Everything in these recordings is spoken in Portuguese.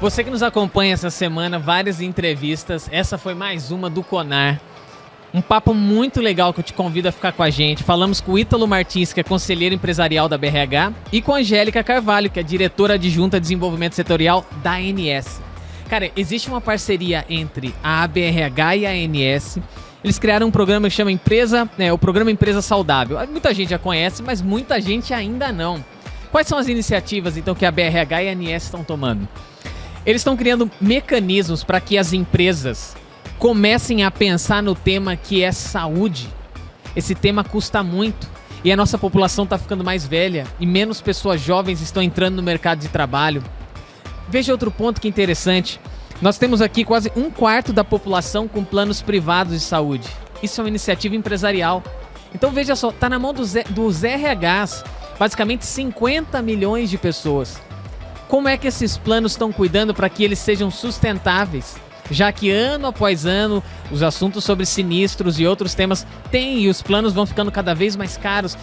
Você que nos acompanha essa semana, várias entrevistas. Essa foi mais uma do Conar. Um papo muito legal que eu te convido a ficar com a gente. Falamos com o Ítalo Martins, que é conselheiro empresarial da BRH, e com a Angélica Carvalho, que é diretora adjunta de desenvolvimento setorial da ANS. Cara, existe uma parceria entre a BRH e a ANS. Eles criaram um programa que chama o Programa Empresa Saudável. Muita gente já conhece, mas muita gente ainda não. Quais são as iniciativas, então, que a BRH e a ANS estão tomando? Eles estão criando mecanismos para que as empresas comecem a pensar no tema que é saúde. Esse tema custa muito e a nossa população está ficando mais velha e menos pessoas jovens estão entrando no mercado de trabalho. Veja outro ponto que é interessante. Nós temos aqui quase 1/4 da população com planos privados de saúde. Isso é uma iniciativa empresarial. Então veja só, está na mão dos RHs, basicamente 50 milhões de pessoas. Como é que esses planos estão cuidando para que eles sejam sustentáveis? Já que ano após ano, os assuntos sobre sinistros e outros temas têm e os planos vão ficando cada vez mais caros.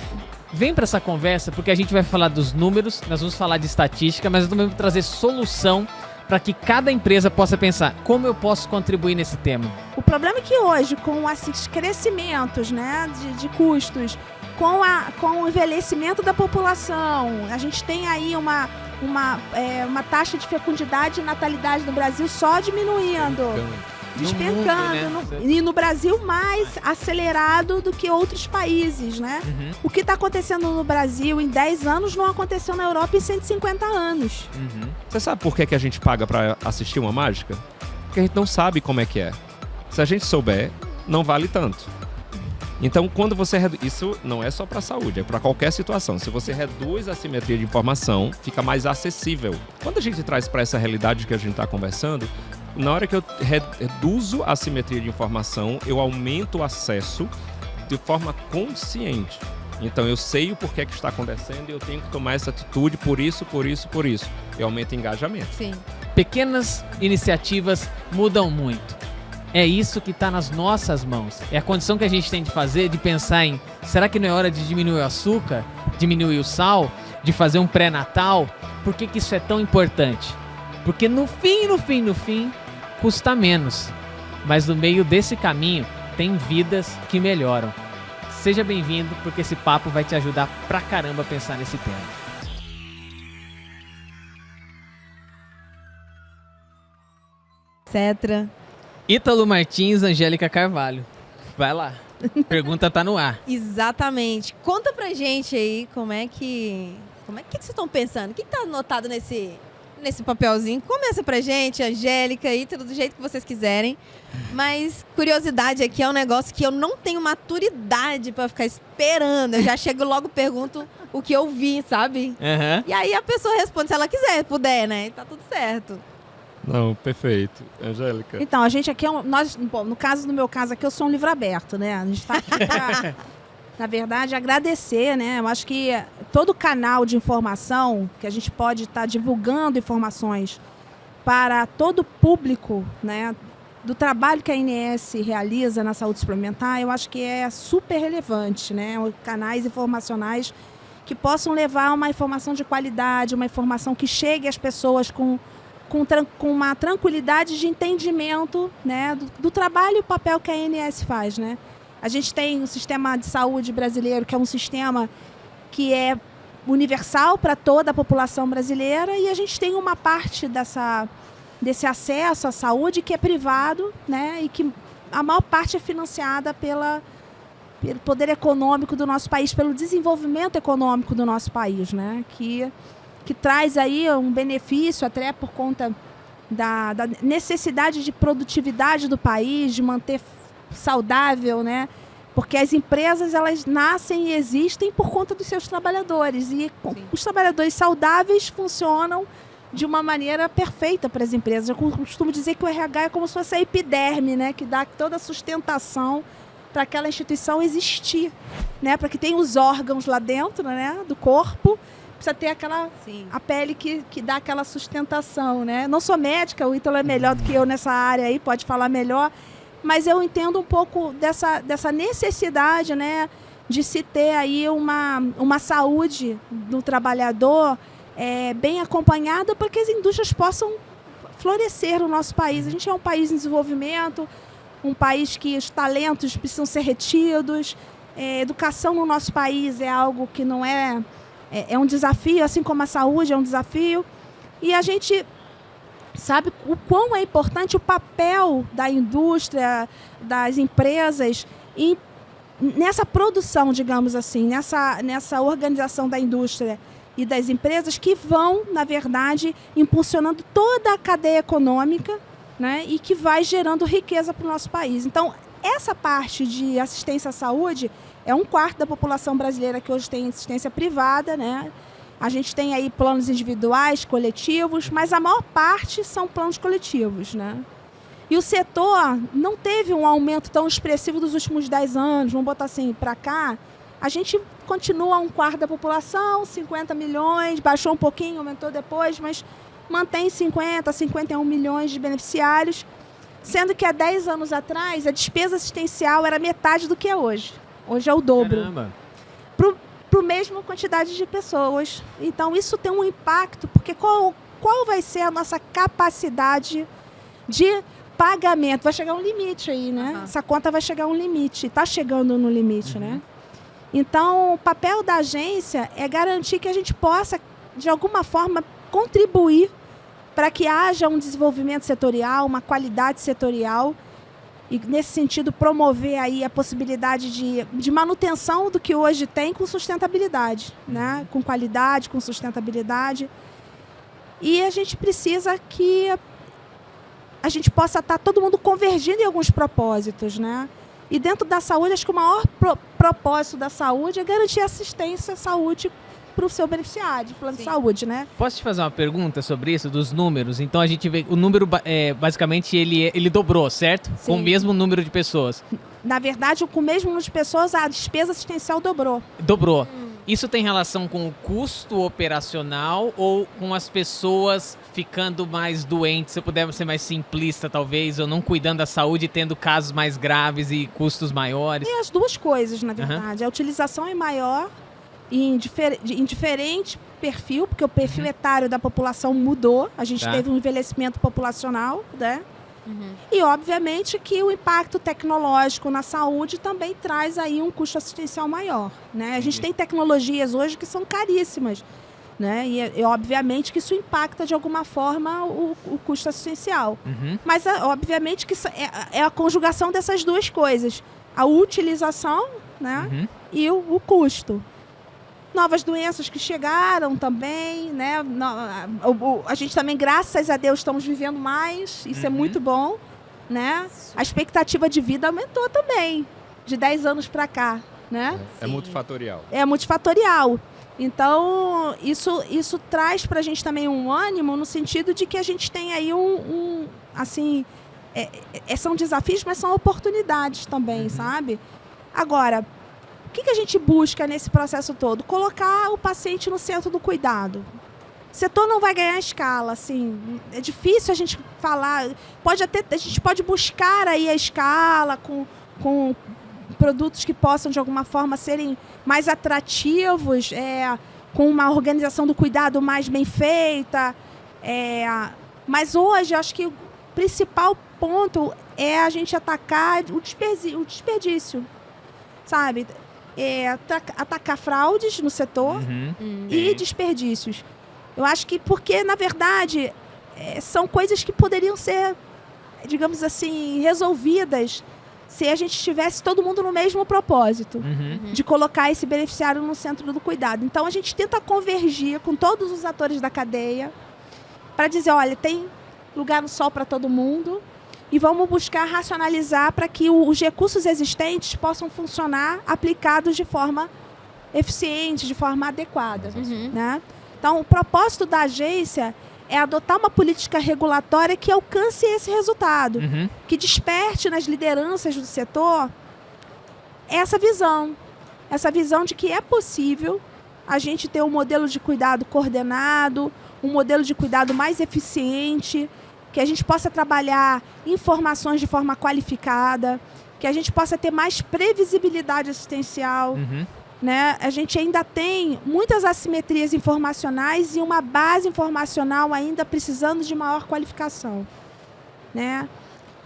Vem para essa conversa porque a gente vai falar dos números, nós vamos falar de estatística, mas eu também vou trazer solução para que cada empresa possa pensar como eu posso contribuir nesse tema. O problema é que hoje, com esses crescimentos, né, de custos, com o envelhecimento da população, a gente tem aí uma taxa de fecundidade e natalidade no Brasil só diminuindo, despencando. No mundo, né? E no Brasil mais acelerado do que outros países, né? Uhum. O que está acontecendo no Brasil em 10 anos não aconteceu na Europa em 150 anos. Uhum. Você sabe por que a gente paga pra assistir uma mágica? Porque a gente não sabe como é que é. Se a gente souber, não vale tanto. Então, quando você reduz... Isso não é só para a saúde, é para qualquer situação. Se você reduz a assimetria de informação, fica mais acessível. Quando a gente traz para essa realidade que a gente está conversando, na hora que eu reduzo a assimetria de informação, eu aumento o acesso de forma consciente. Então, eu sei o porquê que está acontecendo e eu tenho que tomar essa atitude por isso. Eu aumento o engajamento. Sim. Pequenas iniciativas mudam muito. É isso que está nas nossas mãos. É a condição que a gente tem de fazer, de pensar em será que não é hora de diminuir o açúcar, diminuir o sal, de fazer um pré-natal? Por que isso é tão importante? Porque no fim, custa menos. Mas no meio desse caminho, tem vidas que melhoram. Seja bem-vindo, porque esse papo vai te ajudar pra caramba a pensar nesse tema. Etc. Ítalo Martins, Angélica Carvalho. Vai lá. Pergunta tá no ar. Exatamente. Conta pra gente aí como é que vocês estão pensando? O que tá anotado nesse papelzinho? Começa pra gente, Angélica, Ítalo, do jeito que vocês quiserem. Mas curiosidade aqui é um negócio que eu não tenho maturidade pra ficar esperando. Eu já chego logo pergunto o que eu vi, sabe? Uhum. E aí a pessoa responde se ela quiser, puder, né? E tá tudo certo. Não, perfeito. Angélica. Então, a gente aqui, no meu caso aqui, eu sou um livro aberto, né? A gente está aqui para, na verdade, agradecer, né? Eu acho que todo canal de informação que a gente pode estar divulgando informações para todo o público, né? Do trabalho que a ANS realiza na saúde suplementar, eu acho que é super relevante, né? Canais informacionais que possam levar uma informação de qualidade, uma informação que chegue às pessoas com uma tranquilidade de entendimento, né, do trabalho e o papel que a ANS faz, né? A gente tem o sistema de saúde brasileiro, que é um sistema que é universal para toda a população brasileira, e a gente tem uma parte desse acesso à saúde que é privado, né, e que a maior parte é financiada pelo poder econômico do nosso país, pelo desenvolvimento econômico do nosso país, né, que traz aí um benefício até por conta da necessidade de produtividade do país, de manter saudável, né? Porque as empresas, elas nascem e existem por conta dos seus trabalhadores. E os trabalhadores saudáveis funcionam de uma maneira perfeita para as empresas. Eu costumo dizer que o RH é como se fosse a epiderme, né? Que dá toda a sustentação para aquela instituição existir, né? Para que tenha os órgãos lá dentro, né? Do corpo. Precisa ter a pele que dá aquela sustentação, né? Não sou médica, o Ítalo é melhor do que eu nessa área aí, pode falar melhor, mas eu entendo um pouco dessa necessidade, né, de se ter aí uma saúde do trabalhador bem acompanhada para que as indústrias possam florescer no nosso país. A gente é um país em desenvolvimento, um país que os talentos precisam ser retidos. Educação no nosso país é algo que não é um desafio, assim como a saúde é um desafio. E a gente sabe o quão é importante o papel da indústria, das empresas nessa produção, digamos assim, nessa organização da indústria e das empresas que vão, na verdade, impulsionando toda a cadeia econômica, né, e que vai gerando riqueza para o nosso país. Então, essa parte de assistência à saúde é 1/4 da população brasileira que hoje tem assistência privada, né? A gente tem aí planos individuais, coletivos, mas a maior parte são planos coletivos, né? E o setor não teve um aumento tão expressivo dos últimos 10 anos, vamos botar assim, para cá. A gente continua 1/4 da população, 50 milhões, baixou um pouquinho, aumentou depois, mas mantém 50, 51 milhões de beneficiários, sendo que há 10 anos atrás a despesa assistencial era metade do que é hoje. Hoje é o dobro. Caramba. Para a mesma quantidade de pessoas. Então, isso tem um impacto, porque qual vai ser a nossa capacidade de pagamento? Vai chegar um limite aí, né? Uhum. Essa conta vai chegar a um limite, está chegando no limite, né? Então, o papel da agência é garantir que a gente possa, de alguma forma, contribuir para que haja um desenvolvimento setorial, uma qualidade setorial, e, nesse sentido, promover aí a possibilidade de manutenção do que hoje tem com sustentabilidade, né? Com qualidade, com sustentabilidade. E a gente precisa que a gente possa estar todo mundo convergindo em alguns propósitos, né? E dentro da saúde, acho que o maior propósito da saúde é garantir assistência à saúde para o seu beneficiário, plano de saúde, né? Posso te fazer uma pergunta sobre isso, dos números? Então a gente vê, o número, basicamente, ele dobrou, certo? Sim. Com o mesmo número de pessoas. Na verdade, com o mesmo número de pessoas, a despesa assistencial dobrou. Dobrou. Isso tem relação com o custo operacional ou com as pessoas ficando mais doentes? Se eu puder ser mais simplista, talvez, ou não cuidando da saúde e tendo casos mais graves e custos maiores? E as duas coisas, na verdade. A utilização é maior em diferente perfil, porque o perfil etário da população mudou. A gente teve um envelhecimento populacional, né? E, obviamente, que o impacto tecnológico na saúde também traz aí um custo assistencial maior, né? A gente tem tecnologias hoje que são caríssimas, né? E obviamente, que isso impacta, de alguma forma, o custo assistencial. Mas, obviamente, que é a conjugação dessas duas coisas. A utilização, né? E o custo. Novas doenças que chegaram também, né? A gente também, graças a Deus, estamos vivendo mais. Isso é muito bom, né? A expectativa de vida aumentou também, de 10 anos para cá, né? É multifatorial. É multifatorial. Então, isso traz para a gente também um ânimo, no sentido de que a gente tem aí assim, são desafios, mas são oportunidades também, sabe? Agora, o que a gente busca nesse processo todo? Colocar o paciente no centro do cuidado. O setor não vai ganhar escala, assim, é difícil a gente falar, a gente pode buscar aí a escala com produtos que possam, de alguma forma, serem mais atrativos, com uma organização do cuidado mais bem feita, mas hoje, eu acho que o principal ponto é a gente atacar o desperdício, sabe? Atacar fraudes no setor e desperdícios. Eu acho que porque, na verdade, são coisas que poderiam ser, digamos assim, resolvidas se a gente tivesse todo mundo no mesmo propósito, de colocar esse beneficiário no centro do cuidado. Então, a gente tenta convergir com todos os atores da cadeia para dizer, olha, tem lugar no sol para todo mundo, e vamos buscar racionalizar para que os recursos existentes possam funcionar aplicados de forma eficiente, de forma adequada, né? Então, o propósito da agência é adotar uma política regulatória que alcance esse resultado, que desperte nas lideranças do setor essa visão de que é possível a gente ter um modelo de cuidado coordenado, um modelo de cuidado mais eficiente, que a gente possa trabalhar informações de forma qualificada, que a gente possa ter mais previsibilidade assistencial, né, a gente ainda tem muitas assimetrias informacionais e uma base informacional ainda precisando de maior qualificação, né?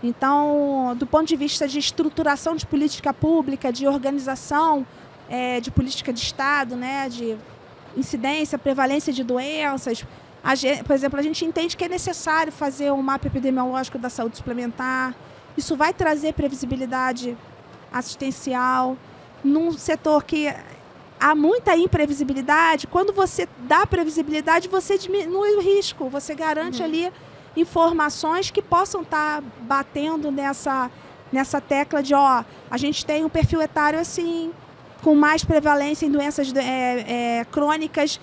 Então, do ponto de vista de estruturação de política pública, de organização de política de Estado, né, de incidência, prevalência de doenças, por exemplo, a gente entende que é necessário fazer um mapa epidemiológico da saúde suplementar. Isso vai trazer previsibilidade assistencial num setor que há muita imprevisibilidade. Quando você dá previsibilidade, você diminui o risco, você garante ali informações que possam estar batendo nessa tecla de, a gente tem um perfil etário assim, com mais prevalência em doenças crônicas,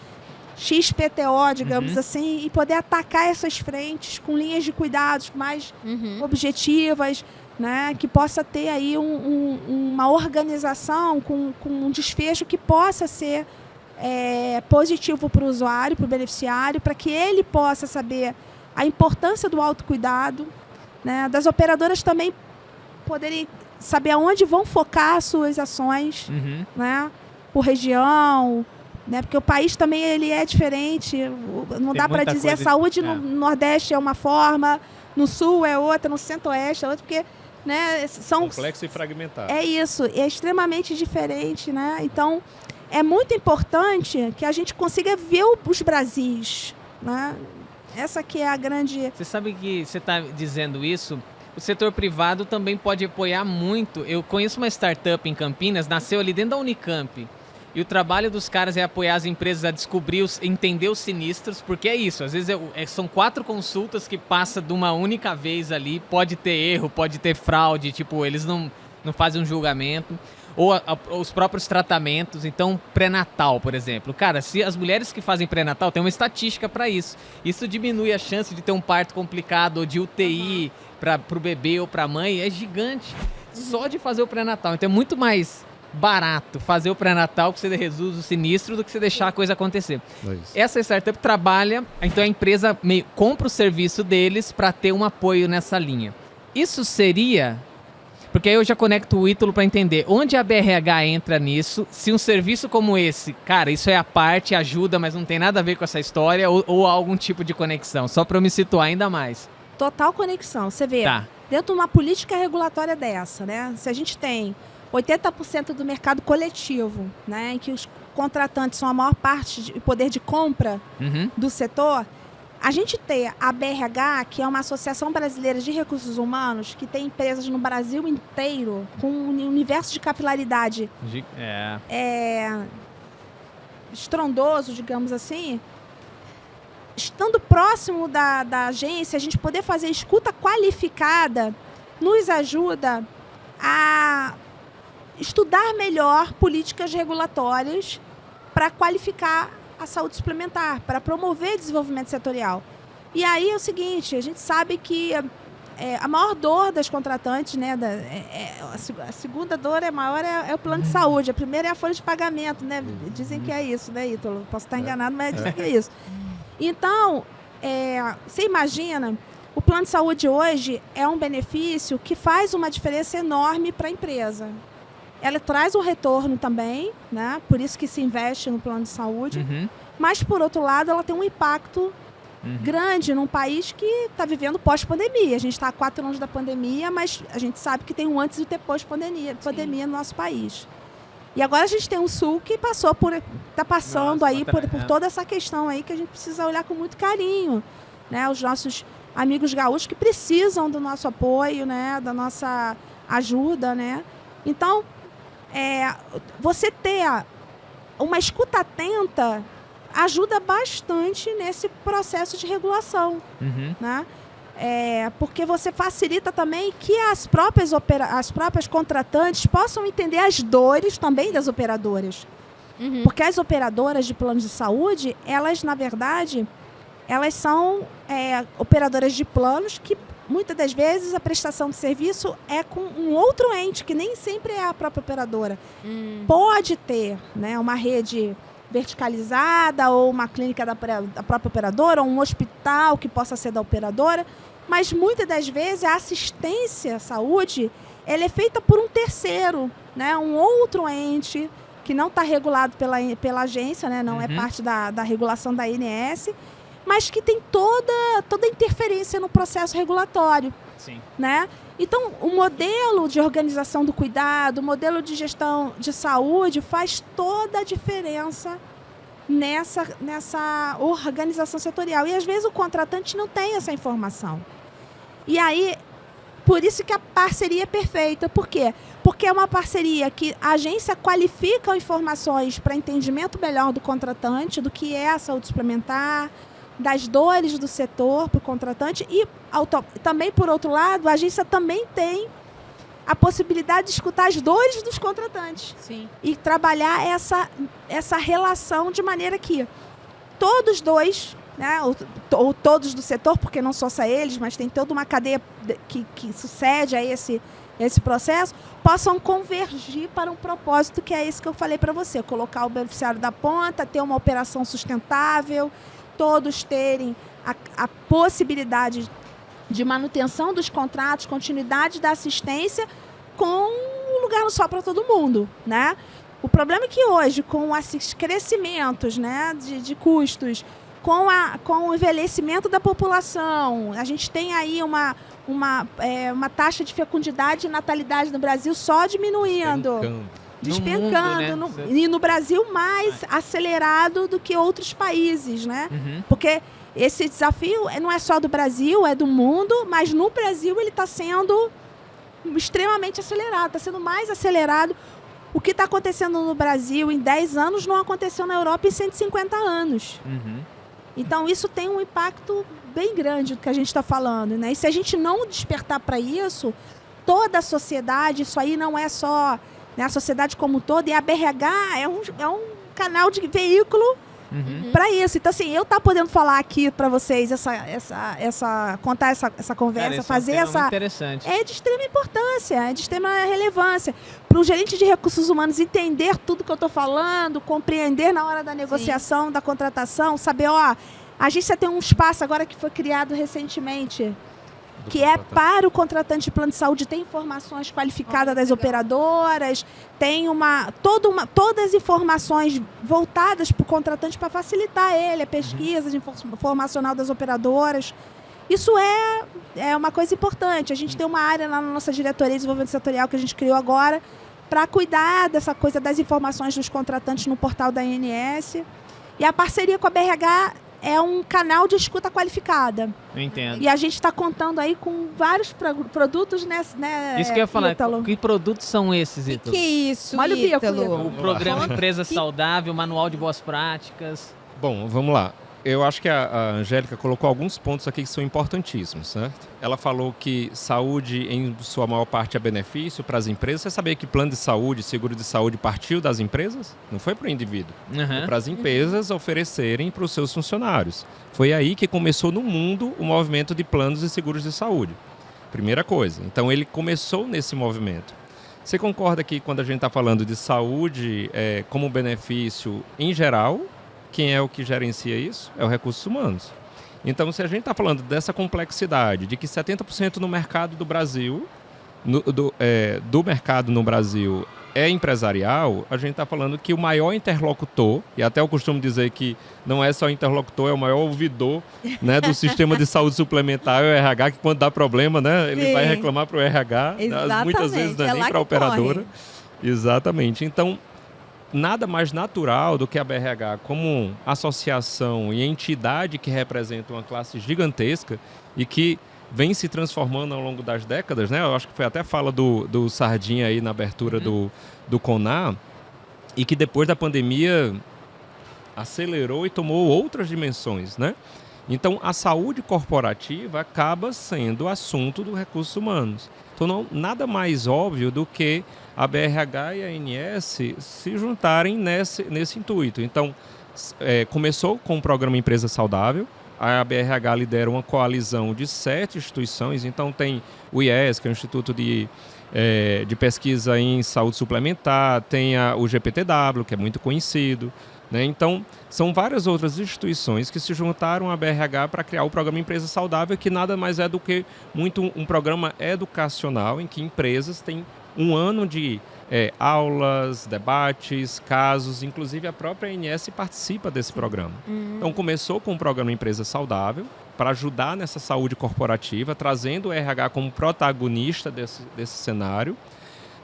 XPTO, digamos assim, e poder atacar essas frentes com linhas de cuidados mais objetivas, né, que possa ter aí uma organização com um desfecho que possa ser positivo para o usuário, para o beneficiário, para que ele possa saber a importância do autocuidado, né, das operadoras também poderem saber aonde vão focar as suas ações, né, por região, né, porque o país também ele é diferente, não dá para dizer a saúde no Nordeste é uma forma, no Sul é outra, no Centro-Oeste é outra, porque, né, são complexo e fragmentado. É isso, é extremamente diferente, né? Então, é muito importante que a gente consiga ver os Brasis, né? Essa que é a grande... Você sabe que você está dizendo isso? O setor privado também pode apoiar muito. Eu conheço uma startup em Campinas, nasceu ali dentro da Unicamp. E o trabalho dos caras é apoiar as empresas a descobrir, entender os sinistros, porque é isso, às vezes são 4 consultas que passa de uma única vez ali, pode ter erro, pode ter fraude, tipo, eles não fazem um julgamento, ou os próprios tratamentos, então pré-natal, por exemplo. Cara, se as mulheres que fazem pré-natal, tem uma estatística para isso diminui a chance de ter um parto complicado ou de UTI para o bebê ou para a mãe, é gigante, só de fazer o pré-natal, então é muito mais barato fazer o pré-natal que você reduz o sinistro do que você deixar a coisa acontecer. Essa startup trabalha, então a empresa compra o serviço deles para ter um apoio nessa linha. Isso seria... Porque aí eu já conecto o Ítalo para entender onde a BRH entra nisso, se um serviço como esse, cara, isso é a parte, ajuda, mas não tem nada a ver com essa história, ou algum tipo de conexão, só para eu me situar ainda mais. Total conexão. Você vê, Tá. Dentro de uma política regulatória dessa, né? Se a gente tem 80% do mercado coletivo, né, em que os contratantes são a maior parte de poder de compra do setor, a gente ter a BRH, que é uma Associação Brasileira de Recursos Humanos, que tem empresas no Brasil inteiro, com um universo de capilaridade estrondoso, digamos assim, estando próximo da agência, a gente poder fazer escuta qualificada nos ajuda a estudar melhor políticas regulatórias para qualificar a saúde suplementar, para promover desenvolvimento setorial. E aí é o seguinte, a gente sabe que a maior dor das contratantes, né, a segunda dor maior é o plano de saúde, a primeira é a folha de pagamento, né? Dizem que é isso, né, Ítalo? Posso estar enganado, mas dizem que é isso. Então, você imagina, o plano de saúde hoje é um benefício que faz uma diferença enorme para a empresa. Ela traz um retorno também, né? Por isso que se investe no plano de saúde. Mas, por outro lado, ela tem um impacto grande num país que está vivendo pós-pandemia. A gente está há 4 anos da pandemia, mas a gente sabe que tem um antes e depois pandemia no nosso país. E agora a gente tem um Sul que está passando por toda essa questão aí que a gente precisa olhar com muito carinho, né? Os nossos amigos gaúchos que precisam do nosso apoio, né? Da nossa ajuda, né? Então, você ter uma escuta atenta ajuda bastante nesse processo de regulação, né? Porque você facilita também que as próprias contratantes possam entender as dores também das operadoras. Porque as operadoras de planos de saúde, elas, na verdade, elas são operadoras de planos que, muitas das vezes, a prestação de serviço é com um outro ente, que nem sempre é a própria operadora. Pode ter, né, uma rede verticalizada ou uma clínica da própria operadora, ou um hospital que possa ser da operadora, mas muitas das vezes a assistência à saúde ela é feita por um terceiro, né, um outro ente que não está regulado pela agência, né? Não é parte da regulação da ANS, mas que tem toda interferência no processo regulatório. Sim. Né? Então, o modelo de organização do cuidado, o modelo de gestão de saúde faz toda a diferença nessa organização setorial. E, às vezes, o contratante não tem essa informação. E aí, por isso que a parceria é perfeita. Por quê? Porque é uma parceria que a agência qualifica informações para entendimento melhor do contratante, do que é a saúde suplementar, das dores do setor para o contratante e também, por outro lado, a agência também tem a possibilidade de escutar as dores dos contratantes. Sim. E trabalhar essa relação de maneira que todos dois, né, ou todos do setor, porque não só eles, mas tem toda uma cadeia que sucede a esse processo, possam convergir para um propósito que é esse que eu falei para você, colocar o beneficiário da ponta, ter uma operação sustentável, todos terem a possibilidade de manutenção dos contratos, continuidade da assistência, com um lugar só para todo mundo, né? O problema é que hoje, com esses crescimentos, né, de custos, com o envelhecimento da população, a gente tem aí uma taxa de fecundidade e natalidade no Brasil só diminuindo. Despencando. No mundo, né? E no Brasil mais acelerado do que outros países, né? Porque esse desafio não é só do Brasil, é do mundo, mas no Brasil ele está sendo extremamente acelerado, está sendo mais acelerado. O que está acontecendo no Brasil em 10 anos não aconteceu na Europa em 150 anos. Então isso tem um impacto bem grande do que a gente está falando, né? E se a gente não despertar para isso, toda a sociedade, isso aí não é só... Né, a sociedade como um todo, e a BRH é um canal de veículo para isso. Então, assim, eu estar podendo falar aqui para vocês, contar essa conversa, cara, fazer é um tema muito interessante. É de extrema importância, é de extrema relevância. Para o gerente de recursos humanos entender tudo que eu estou falando, compreender na hora da negociação, da contratação, saber, a agência tem um espaço agora que foi criado recentemente, que é para o contratante de plano de saúde, tem informações qualificadas das operadoras, tem todas as informações voltadas para o contratante para facilitar ele, a pesquisa informacional das operadoras. Isso é uma coisa importante. A gente tem uma área lá na nossa diretoria de desenvolvimento setorial que a gente criou agora para cuidar dessa coisa das informações dos contratantes no portal da ANS. E a parceria com a BRH é um canal de escuta qualificada. Eu entendo. E a gente está contando aí com vários produtos, né? Isso que eu ia falar. Ítalo? Que produtos são esses, Ítalo? Que isso, Olha o bico, Ítalo? Ítalo. O programa Empresa Saudável, Manual de Boas Práticas. Bom, vamos lá. Eu acho que a Angélica colocou alguns pontos aqui que são importantíssimos, certo? Ela falou que saúde, em sua maior parte, é benefício para as empresas. Você sabia que plano de saúde, seguro de saúde partiu das empresas? Não foi para o indivíduo. Foi para as empresas oferecerem para os seus funcionários. Foi aí que começou no mundo o movimento de planos e seguros de saúde. Primeira coisa. Então, ele começou nesse movimento. Você concorda que quando a gente está falando de saúde como benefício em geral, quem é o que gerencia isso? É o Recursos Humanos. Então, se a gente está falando dessa complexidade, de que 70% no mercado do Brasil, do mercado no Brasil é empresarial, a gente está falando que o maior interlocutor, e até eu costumo dizer que não é só interlocutor, é o maior ouvidor, né, do sistema de saúde suplementar, é o RH, que quando dá problema, né, ele vai reclamar para o RH, muitas vezes não é nem para a operadora. Exatamente. Então, nada mais natural do que a BRH como associação e entidade que representa uma classe gigantesca e que vem se transformando ao longo das décadas, né? Eu acho que foi até fala do Sardinha aí na abertura do CONAR, e que depois da pandemia acelerou e tomou outras dimensões, né? Então, a saúde corporativa acaba sendo assunto do Recursos Humanos. Então, nada mais óbvio do que a BRH e a ANS se juntarem nesse intuito. Então, começou com o programa Empresa Saudável. A BRH lidera uma coalizão de 7 instituições. Então, tem o IES, que é o Instituto de Pesquisa em Saúde Suplementar, tem o GPTW, que é muito conhecido, né? Então, são várias outras instituições que se juntaram à BRH para criar o programa Empresa Saudável, que nada mais é do que um programa educacional em que empresas têm um ano de aulas, debates, casos, inclusive a própria ANS participa desse programa. Então começou com o programa Empresa Saudável, para ajudar nessa saúde corporativa, trazendo o RH como protagonista desse cenário.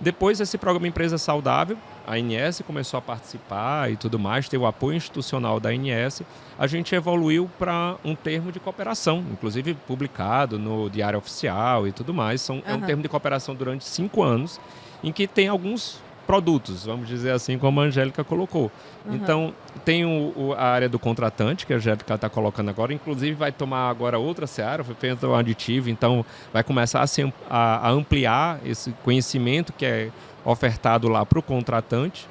Depois, esse programa Empresa Saudável, a ANS começou a participar e tudo mais, ter o apoio institucional da ANS, a gente evoluiu para um termo de cooperação, inclusive publicado no Diário Oficial e tudo mais. É um termo de cooperação durante 5 anos, em que tem alguns produtos, vamos dizer assim, como a Angélica colocou. Então, tem a área do contratante, que a Angélica está colocando agora, inclusive vai tomar agora outra seara, foi feito um aditivo, então vai começar a ampliar esse conhecimento que é ofertado lá para o contratante.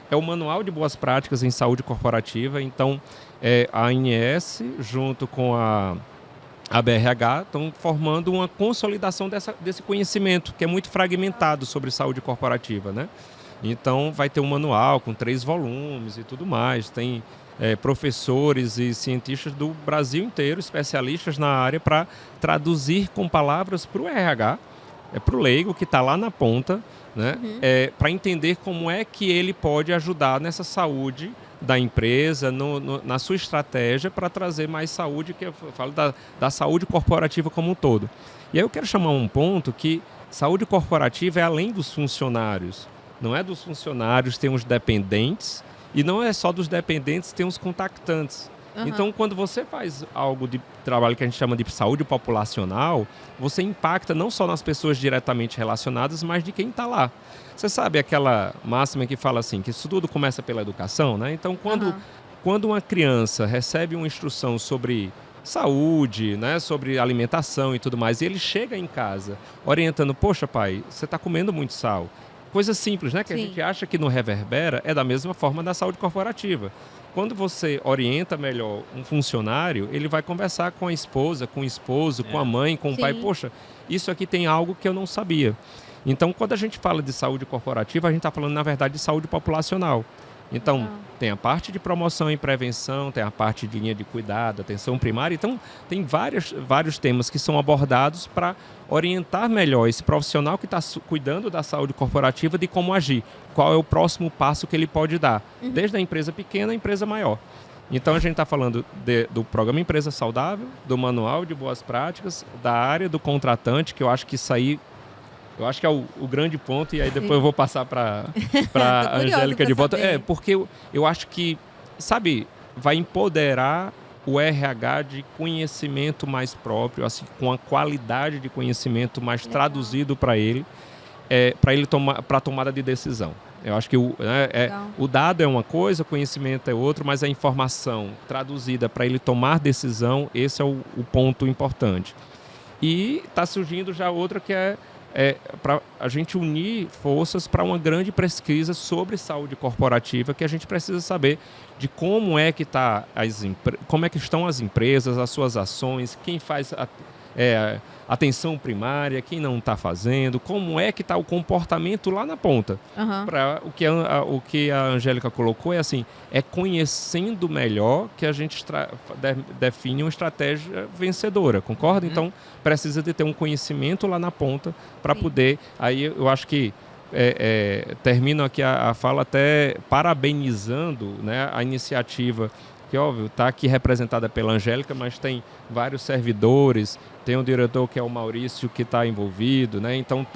É o Manual de Boas Práticas em Saúde Corporativa, então a ANS, junto com a BRH, estão formando uma consolidação desse conhecimento, que é muito fragmentado sobre saúde corporativa, né? Então, vai ter um manual com 3 volumes e tudo mais. Tem professores e cientistas do Brasil inteiro, especialistas na área, para traduzir com palavras para o RH, para o leigo que está lá na ponta, né? Para entender como é que ele pode ajudar nessa saúde da empresa, na sua estratégia, para trazer mais saúde, que eu falo da saúde corporativa como um todo. E aí eu quero chamar um ponto que saúde corporativa é além dos funcionários. Não é dos funcionários, tem os dependentes, e não é só dos dependentes, tem os contactantes. Então, quando você faz algo de trabalho que a gente chama de saúde populacional, você impacta não só nas pessoas diretamente relacionadas, mas de quem está lá. Você sabe aquela máxima que fala assim, que isso tudo começa pela educação, né? Então, quando uma criança recebe uma instrução sobre saúde, né, sobre alimentação e tudo mais, e ele chega em casa orientando, poxa pai, você está comendo muito sal. Coisa simples, né? Que a gente acha que não reverbera, é da mesma forma da saúde corporativa. Quando você orienta melhor um funcionário, ele vai conversar com a esposa, com o esposo, com a mãe, com o pai. Poxa, isso aqui tem algo que eu não sabia. Então, quando a gente fala de saúde corporativa, a gente está falando, na verdade, de saúde populacional. Então, tem a parte de promoção e prevenção, tem a parte de linha de cuidado, atenção primária. Então, tem vários temas que são abordados para orientar melhor esse profissional que está cuidando da saúde corporativa de como agir. Qual é o próximo passo que ele pode dar, desde a empresa pequena à empresa maior. Então, a gente está falando do programa Empresa Saudável, do Manual de Boas Práticas, da área do contratante, que eu acho que isso aí... Eu acho que é o grande ponto, e aí depois eu vou passar para a Angélica de volta. Porque eu acho que, sabe, vai empoderar o RH de conhecimento mais próprio, assim, com a qualidade de conhecimento mais traduzido para ele para a tomada de decisão. Eu acho que o dado é uma coisa, o conhecimento é outro, mas a informação traduzida para ele tomar decisão, esse é o ponto importante. E está surgindo já outra que é para a gente unir forças para uma grande pesquisa sobre saúde corporativa, que a gente precisa saber de como é que como é que estão as empresas, as suas ações, quem faz atenção primária, quem não está fazendo, como é que está o comportamento lá na ponta. O que a Angélica colocou é assim, é conhecendo melhor que a gente define uma estratégia vencedora, concorda? Então, precisa de ter um conhecimento lá na ponta para poder... Aí eu acho que termino aqui a fala até parabenizando, né, a iniciativa que, óbvio, está aqui representada pela Angélica, mas tem vários servidores, tem um diretor que é o Maurício que está envolvido, né? Então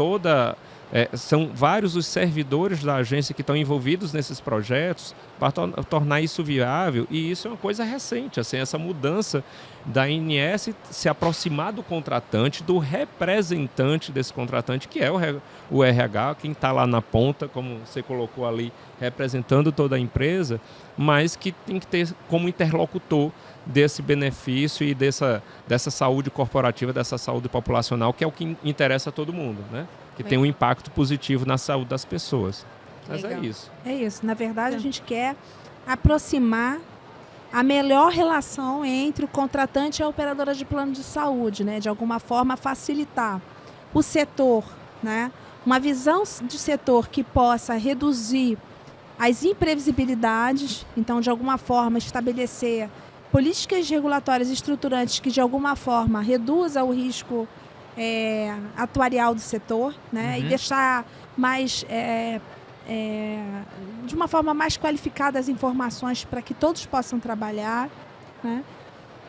são vários os servidores da agência que estão envolvidos nesses projetos para tornar isso viável, e isso é uma coisa recente, assim, essa mudança da ANS se aproximar do contratante, do representante desse contratante, que é o RH, quem está lá na ponta, como você colocou ali, representando toda a empresa, mas que tem que ter como interlocutor desse benefício e dessa saúde corporativa, dessa saúde populacional, que é o que interessa a todo mundo, né? Que tem um impacto positivo na saúde das pessoas. Mas é isso. É isso. Na verdade, a gente quer aproximar a melhor relação entre o contratante e a operadora de plano de saúde, né? De alguma forma, facilitar o setor, né? Uma visão de setor que possa reduzir as imprevisibilidades, então, de alguma forma, estabelecer políticas regulatórias estruturantes que, de alguma forma, reduzam o risco atuarial do setor, né? E deixar mais de uma forma mais qualificada as informações para que todos possam trabalhar, né?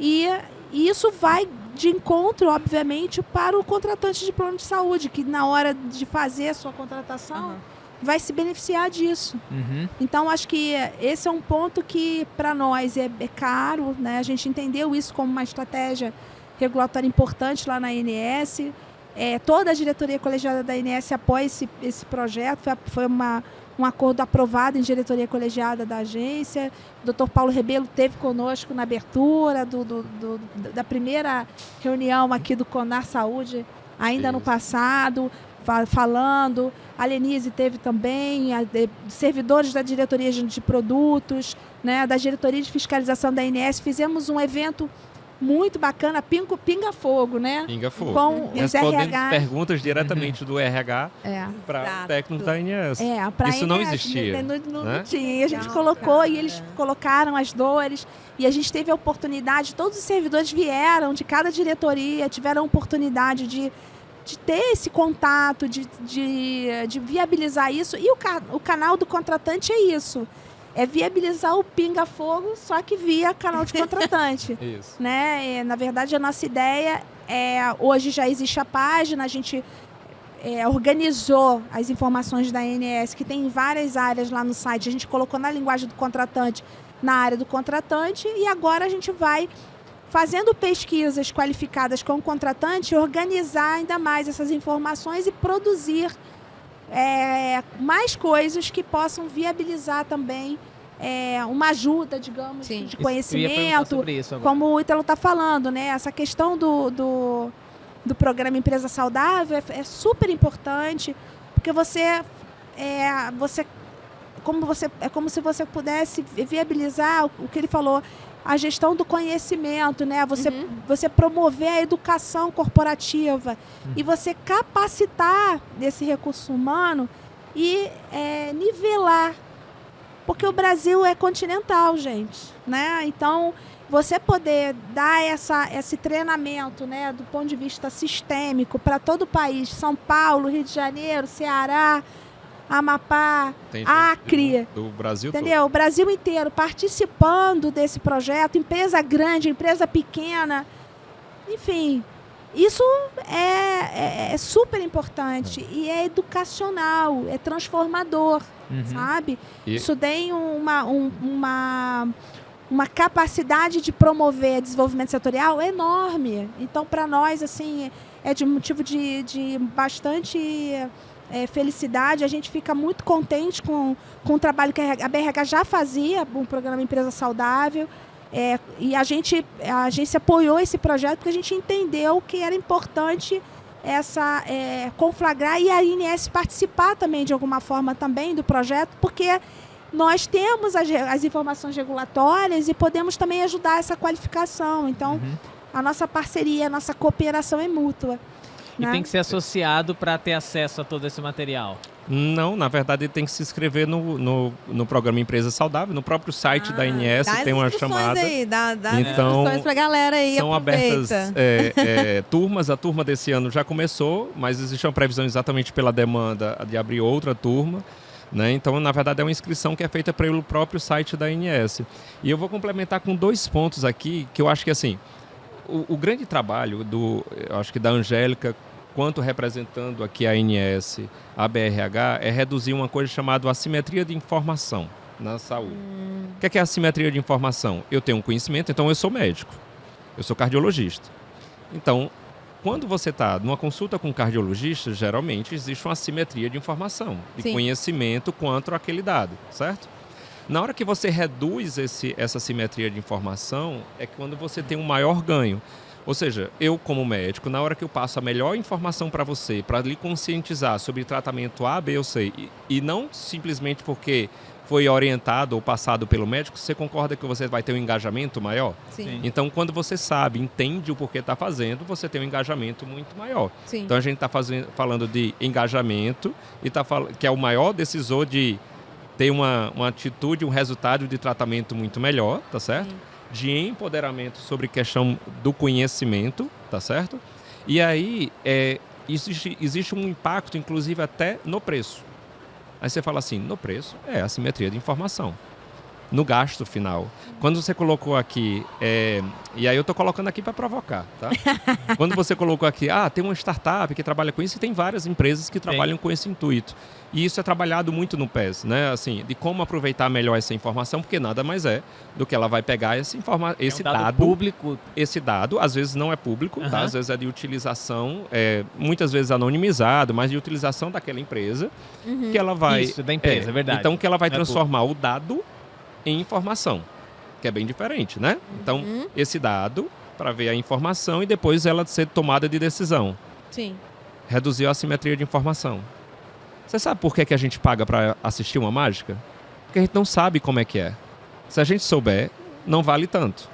E isso vai de encontro, obviamente, para o contratante de plano de saúde, que na hora de fazer a sua contratação vai se beneficiar disso. Então, acho que esse é um ponto que, para nós, é caro, né? A gente entendeu isso como uma estratégia regulatória importante lá na ANS. Toda a diretoria colegiada da ANS apoia esse projeto. Foi um acordo aprovado em diretoria colegiada da agência. O Dr. Paulo Rebelo esteve conosco na abertura da primeira reunião aqui do CONAR Saúde, ainda no passado, falando. A Lenise teve também, servidores da diretoria de produtos, né, da diretoria de fiscalização da ANS. Fizemos um evento muito bacana, Pinga Fogo, né? Pinga Fogo. Com os respondendo RH. perguntas diretamente do RH para Exato. técnicos da ANS. Pra Isso não ANS, existia, Não né? tinha. E a gente Não, colocou, cara. e eles colocaram as dores. E a gente teve a oportunidade, todos os servidores vieram de cada diretoria, tiveram a oportunidade de ter esse contato, de viabilizar isso. E o canal do contratante é isso. É viabilizar o Pinga Fogo, só que via canal de contratante. Isso. Né? Na verdade, a nossa ideia hoje já existe a página, a gente organizou as informações da ANS, que tem em várias áreas lá no site, a gente colocou na linguagem do contratante, na área do contratante, e agora a gente vai fazendo pesquisas qualificadas com o contratante, organizar ainda mais essas informações e produzir mais coisas que possam viabilizar também uma ajuda, digamos, Sim. de Eu ia perguntar conhecimento, sobre isso agora. como o Ítalo está falando, né? Essa questão do programa Empresa Saudável é super importante, porque é como se você pudesse viabilizar o que ele falou, a gestão do conhecimento, né? Você promover a educação corporativa e você capacitar esse recurso humano e nivelar. Porque o Brasil é continental, gente, né? Então, você poder dar esse treinamento, né, do ponto de vista sistêmico para todo o país, São Paulo, Rio de Janeiro, Ceará, Amapá, Tem gente Acre, do Brasil entendeu? O Brasil inteiro participando desse projeto, empresa grande, empresa pequena, enfim, isso é super importante e é educacional, é transformador, sabe? Isso tem uma capacidade de promover desenvolvimento setorial enorme. Então, para nós, assim, é de motivo de bastante felicidade. A gente fica muito contente com o trabalho que a BRH já fazia, o programa Empresa Saudável. E a agência apoiou esse projeto porque a gente entendeu que era importante conflagrar e a INS participar também, de alguma forma, também do projeto, porque nós temos as informações regulatórias e podemos também ajudar essa qualificação. Então, a nossa parceria, a nossa cooperação é mútua. E né? tem que ser associado para ter acesso a todo esse material. Não, na verdade ele tem que se inscrever no programa Empresa Saudável, no próprio site da ANS dá as tem uma instruções chamada. Aí, dá Então, instruções pra galera aí, são aproveita. abertas turmas, a turma desse ano já começou, mas existe uma previsão exatamente pela demanda de abrir outra turma. Né? Então, na verdade, é uma inscrição que é feita pelo próprio site da ANS. E eu vou complementar com 2 pontos aqui, que eu acho que assim, o grande trabalho eu acho que da Angélica, quanto representando aqui a ANS, a BRH, é reduzir uma coisa chamada assimetria de informação na saúde. O que é a assimetria de informação? Eu tenho um conhecimento, então eu sou médico, eu sou cardiologista. Então, quando você está numa consulta com um cardiologista, geralmente existe uma assimetria de informação, de Sim. conhecimento quanto àquele dado, certo? Na hora que você reduz essa assimetria de informação, é quando você tem um maior ganho. Ou seja, eu como médico, na hora que eu passo a melhor informação para você, para lhe conscientizar sobre tratamento A, B ou C, e não simplesmente porque foi orientado ou passado pelo médico, você concorda que você vai ter um engajamento maior? Sim. Então, quando você sabe, entende o porquê está fazendo, você tem um engajamento muito maior. Sim. Então, a gente está falando de engajamento, que é o maior decisor de ter uma atitude, um resultado de tratamento muito melhor, tá certo? De empoderamento sobre questão do conhecimento, tá certo? E aí, existe um impacto, inclusive, até no preço. Aí você fala assim, no preço é assimetria de informação. No gasto final. Quando você colocou aqui, e aí eu estou colocando aqui para provocar, tá? Quando você colocou aqui, tem uma startup que trabalha com isso e tem várias empresas que trabalham com esse intuito. E isso é trabalhado muito no PES, né? Assim, de como aproveitar melhor essa informação, porque nada mais é do que ela vai pegar esse dado público. Esse dado, às vezes não é público, tá? Às vezes é de utilização, muitas vezes anonimizado, mas de utilização daquela empresa, que ela vai... Isso, da empresa, é verdade. Então, que ela vai Não é transformar o dado em informação, que é bem diferente, né? Então, esse dado, para ver a informação e depois ela ser tomada de decisão. Sim. Reduziu a assimetria de informação. Você sabe por que a gente paga para assistir uma mágica? Porque a gente não sabe como é que é. Se a gente souber, não vale tanto.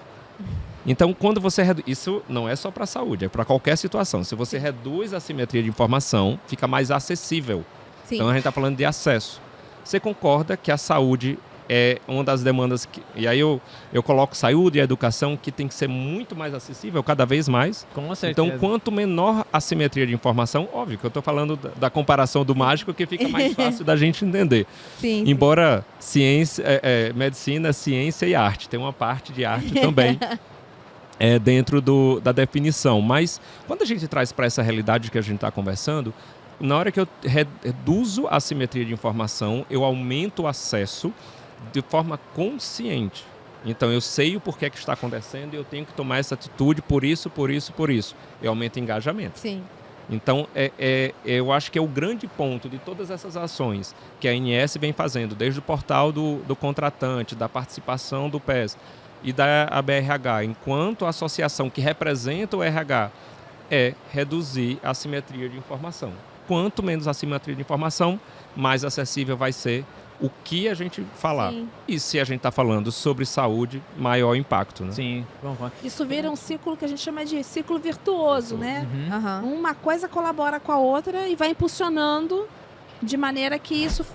Então, quando você reduz... Isso não é só para a saúde, é para qualquer situação. Se você reduz a assimetria de informação, fica mais acessível. Sim. Então, a gente está falando de acesso. Você concorda que a saúde é uma das demandas que... E aí eu coloco saúde e educação, que tem que ser muito mais acessível, cada vez mais. Com certeza. Então, quanto menor a assimetria de informação, óbvio que eu estou falando da comparação do mágico, que fica mais fácil da gente entender. Sim. Embora ciência, medicina, ciência e arte. Tem uma parte de arte também dentro da definição. Mas quando a gente traz para essa realidade que a gente está conversando, na hora que eu reduzo a assimetria de informação, eu aumento o acesso de forma consciente. Então, eu sei o porquê que está acontecendo e eu tenho que tomar essa atitude por isso, por isso, por isso. Eu aumento o engajamento. Sim. Então, eu acho que é o grande ponto de todas essas ações que a ANS vem fazendo, desde o portal do contratante, da participação do PES e da ABRH, enquanto associação que representa o RH, é reduzir a assimetria de informação. Quanto menos assimetria de informação, mais acessível vai ser o que a gente falar. Sim. E se a gente está falando sobre saúde, maior impacto, né? Sim, concordo. Isso vira um ciclo que a gente chama de ciclo virtuoso, né? Aham. Uma coisa colabora com a outra e vai impulsionando de maneira que isso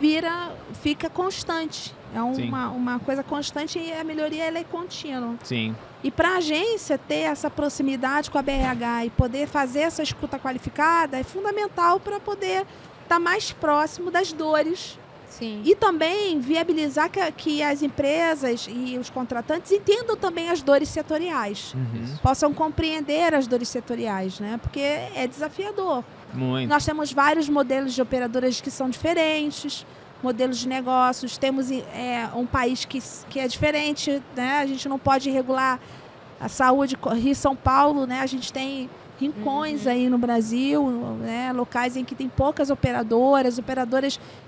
fica constante. É uma coisa constante e a melhoria ela é contínua. Sim. E para a agência ter essa proximidade com a BRH e poder fazer essa escuta qualificada é fundamental para poder estar mais próximo das dores. Sim. E também viabilizar que as empresas e os contratantes entendam também as dores setoriais. Possam compreender as dores setoriais, né? Porque é desafiador. Muito. Nós temos vários modelos de operadoras que são diferentes, modelos de negócios. Temos um país que é diferente, né? A gente não pode regular a saúde Rio-São Paulo, né? A gente tem rincões aí no Brasil, né? Locais em que tem poucas operadoras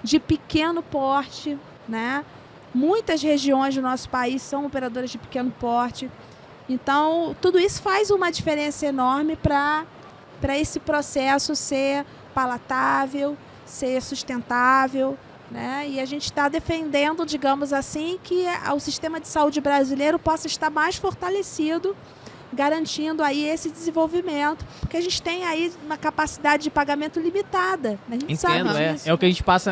de pequeno porte, né? Muitas regiões do nosso país são operadoras de pequeno porte. Então, tudo isso faz uma diferença enorme para esse processo ser palatável, ser sustentável, né? E a gente está defendendo, digamos assim, que o sistema de saúde brasileiro possa estar mais fortalecido, garantindo aí esse desenvolvimento, porque a gente tem aí uma capacidade de pagamento limitada. A gente sabe disso. É o que a gente passa,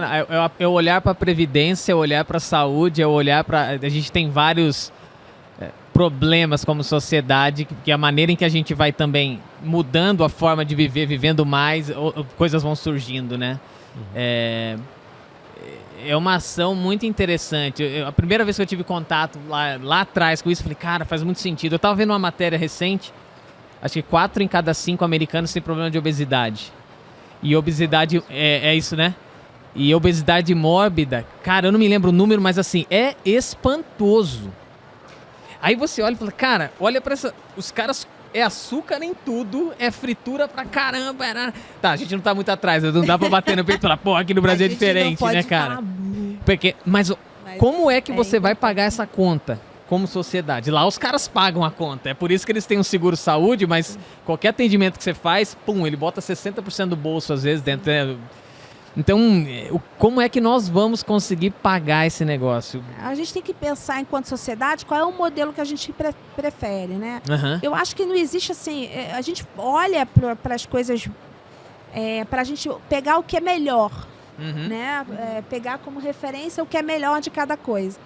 é olhar para a previdência, é olhar para a saúde, é olhar para... A gente tem vários problemas como sociedade, que a maneira em que a gente vai também mudando a forma de viver, vivendo mais, coisas vão surgindo, né? É uma ação muito interessante. A primeira vez que eu tive contato lá atrás com isso, eu falei, cara, faz muito sentido. Eu estava vendo uma matéria recente, acho que 4 em cada 5 americanos têm problema de obesidade. E obesidade é isso, né? E obesidade mórbida, cara, eu não me lembro o número, mas assim, é espantoso. Aí você olha e fala, cara, olha pra os caras, é açúcar em tudo, é fritura pra caramba. Tá, a gente não tá muito atrás, não dá pra bater no peito e falar, pô, aqui no Brasil é diferente, né, cara? Mas como é que você vai pagar essa conta como sociedade? Lá os caras pagam a conta, é por isso que eles têm um seguro saúde, mas qualquer atendimento que você faz, ele bota 60% do bolso às vezes dentro, né? Então, como é que nós vamos conseguir pagar esse negócio? A gente tem que pensar, enquanto sociedade, qual é o modelo que a gente prefere, né? Eu acho que não existe assim... A gente olha para as coisas... para a gente pegar o que é melhor, né? Pegar como referência o que é melhor de cada coisa.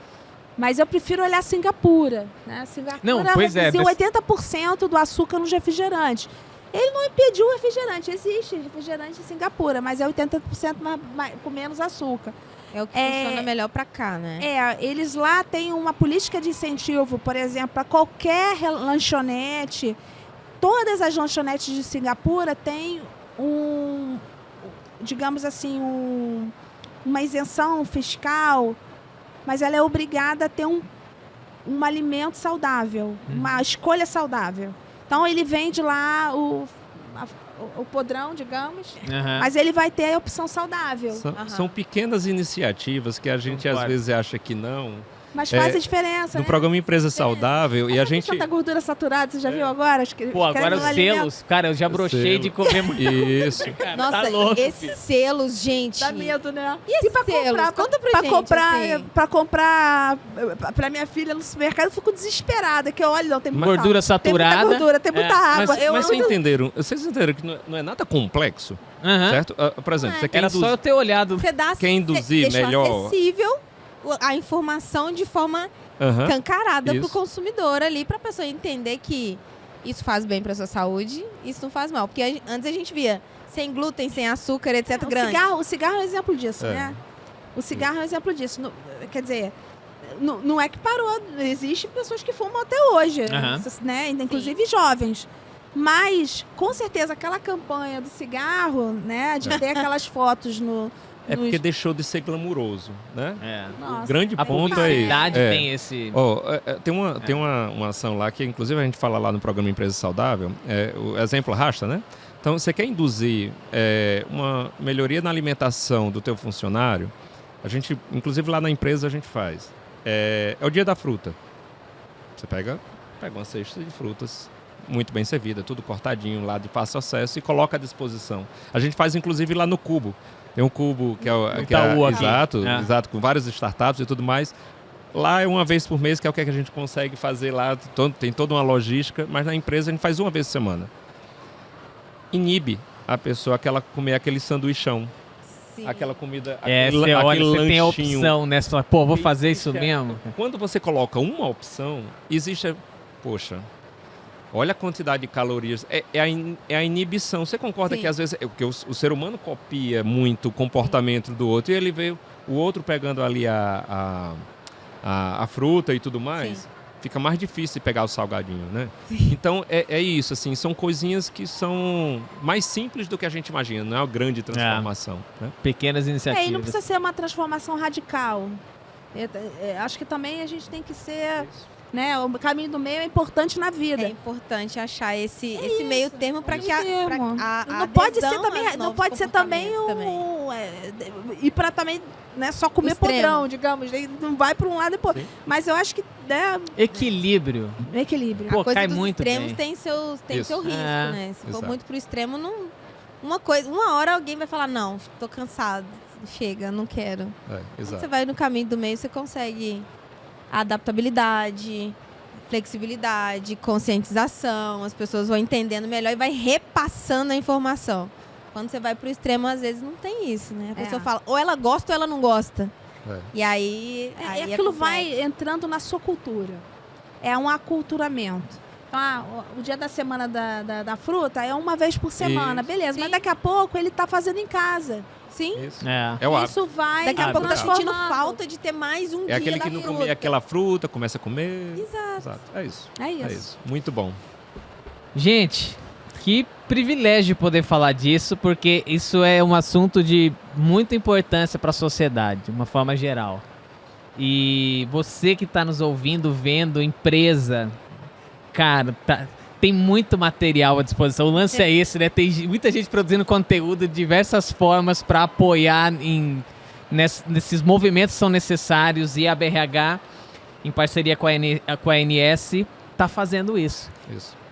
Mas eu prefiro olhar Singapura, né? Singapura reduziu 80% do açúcar nos refrigerantes. Ele não impediu o refrigerante, existe refrigerante em Singapura, mas é 80% com menos açúcar. É o que funciona melhor pra cá, né? Eles lá têm uma política de incentivo, por exemplo, para qualquer lanchonete. Todas as lanchonetes de Singapura têm digamos assim, uma isenção fiscal, mas ela é obrigada a ter um alimento saudável, uma escolha saudável. Então, ele vende lá o podrão, digamos, mas ele vai ter a opção saudável. São pequenas iniciativas que a gente às vezes acha que não. Mas faz a diferença, no né? programa Empresa Saudável, e a gente... Tanta gordura saturada, você já viu agora? Pô, agora os selos, cara, eu já brochei de comer muito. Isso. Cara, Nossa, tá louco, esses selos, gente. Dá medo, né? E esses selos? Conta pra gente, Pra comprar pra minha filha no supermercado, eu fico desesperada, que eu olho, não, tem muita Gordura saturada. Tem muita gordura, tem muita água. Mas vocês entenderam que não é nada complexo, certo? Por exemplo, você quer Era só eu ter olhado. Quer induzir melhor... acessível a informação de forma escancarada pro consumidor ali, pra pessoa entender que isso faz bem pra sua saúde, isso não faz mal. Porque antes a gente via sem glúten, sem açúcar, etc. grande. O cigarro é um exemplo disso, né? O cigarro é um exemplo disso. Quer dizer, não é que parou. Existem pessoas que fumam até hoje, né? Inclusive jovens. Mas, com certeza, aquela campanha do cigarro, né? De ter aquelas fotos porque deixou de ser glamuroso, né? Nossa, o grande a ponto é publicidade tem esse... Tem uma ação lá que, inclusive, a gente fala lá no programa Empresa Saudável, o exemplo arrasta, né? Então, você quer induzir uma melhoria na alimentação do teu funcionário, a gente, inclusive lá na empresa, a gente faz. É o dia da fruta. Você pega uma cesta de frutas muito bem servida, tudo cortadinho lá de fácil acesso e coloca à disposição. A gente faz, inclusive, lá no Cubo. Tem um Cubo que exato, com várias startups e tudo mais. Lá é uma vez por mês, que é o que a gente consegue fazer lá. Tem toda uma logística, mas na empresa a gente faz uma vez por semana. Inibe a pessoa comer aquele sanduichão. Sim. Aquela comida, você olha, você tem a lanchinho. Opção, né? Você fala, pô, vou fazer isso mesmo. Quando você coloca uma opção, existe... Poxa... Olha a quantidade de calorias. É a inibição. Você concorda que às vezes porque o ser humano copia muito o comportamento do outro e ele vê o outro pegando ali a fruta e tudo mais? Sim. Fica mais difícil de pegar o salgadinho, né? Sim. Então é isso, assim, são coisinhas que são mais simples do que a gente imagina, não é uma grande transformação. Né? Pequenas iniciativas. E não precisa ser uma transformação radical. Acho que também a gente tem que ser... Né? O caminho do meio é importante na vida. É importante achar esse meio termo para que não pode ser também e para também, né, só comer podrão, digamos, não vai para um lado e depois. Mas eu acho que, né, equilíbrio. Pô, a coisa cai dos muito extremos bem. tem seu risco, né? Se for muito pro extremo, não, uma hora alguém vai falar não, tô cansado, chega, não quero. Quando você vai no caminho do meio, você consegue adaptabilidade, flexibilidade, conscientização, as pessoas vão entendendo melhor e vai repassando a informação. Quando você vai pro extremo, às vezes não tem isso, né? A pessoa fala, ou ela gosta ou ela não gosta. E aí aquilo vai entrando na sua cultura. É um aculturamento. Então, o dia da semana da fruta é uma vez por semana, beleza. Sim. Mas daqui a pouco ele tá fazendo em casa. Sim. Isso. É o hábito. Isso vai. Daqui a pouco tá sentindo falta de ter mais um dia. É aquele que não comia aquela fruta, começa a comer. Exato. É isso. É isso. Muito bom. Gente, que privilégio poder falar disso, porque isso é um assunto de muita importância para a sociedade, de uma forma geral. E você que está nos ouvindo, vendo, empresa, cara, tem muito material à disposição. O lance é esse, né? Tem muita gente produzindo conteúdo de diversas formas para apoiar nesses movimentos que são necessários, e a BRH, em parceria com a ANS, está fazendo isso.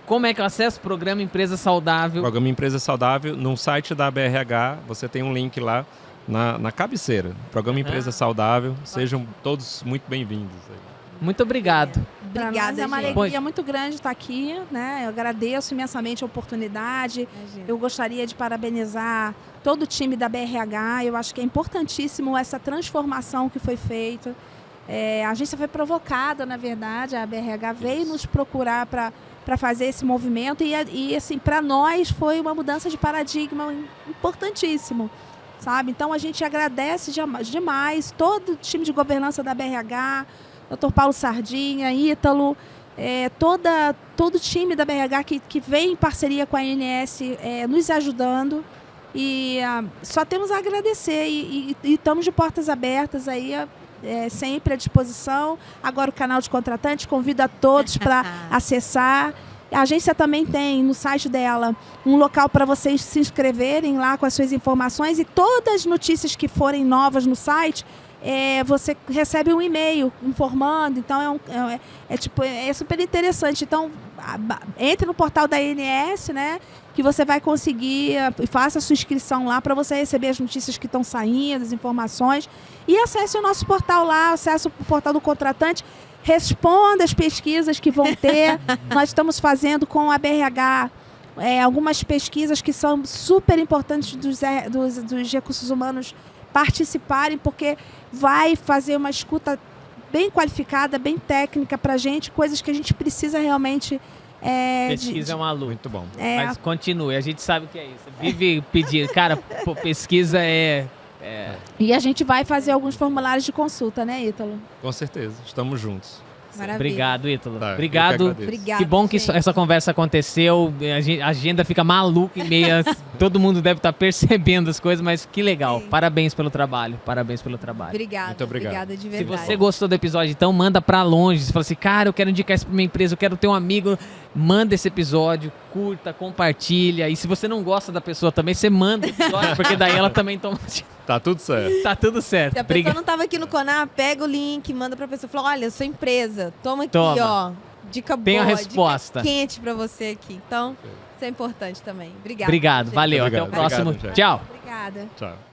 Como é que eu acesso o Programa Empresa Saudável? Programa Empresa Saudável, no site da BRH, você tem um link lá na cabeceira. Programa Empresa Saudável, sejam todos muito bem-vindos. Muito obrigado. Obrigada, é uma alegria muito grande estar aqui, né? Eu agradeço imensamente a oportunidade. Eu gostaria de parabenizar todo o time da BRH. Eu acho que é importantíssimo essa transformação que foi feita. A agência foi provocada, na verdade. A BRH veio nos procurar para fazer esse movimento e assim, para nós foi uma mudança de paradigma importantíssimo. sabe? Então, a gente agradece demais todo o time de governança da BRH, Dr. Paulo Sardinha, Ítalo, todo o time da BRH que vem em parceria com a ANS nos ajudando. E só temos a agradecer e estamos de portas abertas aí, sempre à disposição. Agora o canal de contratantes, convido a todos para acessar. A agência também tem no site dela um local para vocês se inscreverem lá com as suas informações, e todas as notícias que forem novas no site, você recebe um e-mail informando. Então é super interessante. Então entre no portal da ANS, né, que você vai conseguir, e faça a sua inscrição lá para você receber as notícias que estão saindo, as informações, e acesse o nosso portal lá, acesse o portal do contratante, responda as pesquisas que vão ter. Nós estamos fazendo com a BRH algumas pesquisas que são super importantes dos recursos humanos participarem, porque vai fazer uma escuta bem qualificada, bem técnica para a gente, coisas que a gente precisa realmente. Pesquisa é uma luta. Muito bom. Mas continue, a gente sabe o que é isso. Vive pedindo. Cara, pesquisa E a gente vai fazer alguns formulários de consulta, né, Ítalo? Com certeza. Estamos juntos. Maravilha. Obrigado, Ítalo. Tá, Obrigado. Obrigada, Que bom que gente. essa conversa aconteceu. A agenda fica maluca e meia. Todo mundo deve estar percebendo as coisas, mas que legal. Sim. Parabéns pelo trabalho. Parabéns pelo trabalho. Obrigada. Muito obrigado. Obrigada de Se verdade. você gostou do episódio, então manda pra longe. Você fala assim, cara, eu quero indicar isso pra minha empresa, eu quero ter um amigo. Manda esse episódio, curta, compartilha. E se você não gosta da pessoa também, você manda o episódio, porque daí ela também toma. Tá tudo certo. Tá tudo certo. Se a pessoa não estava aqui no Conar, pega o link, manda pra pessoa. Fala, olha, sua empresa, toma aqui, Toma. ó. Dica boa, Tem a resposta. dica quente pra você aqui. Então, isso é importante também. Obrigada. Obrigado, gente. valeu. Obrigado. Até o próximo. Obrigado, gente. Tchau. Obrigada. Tchau.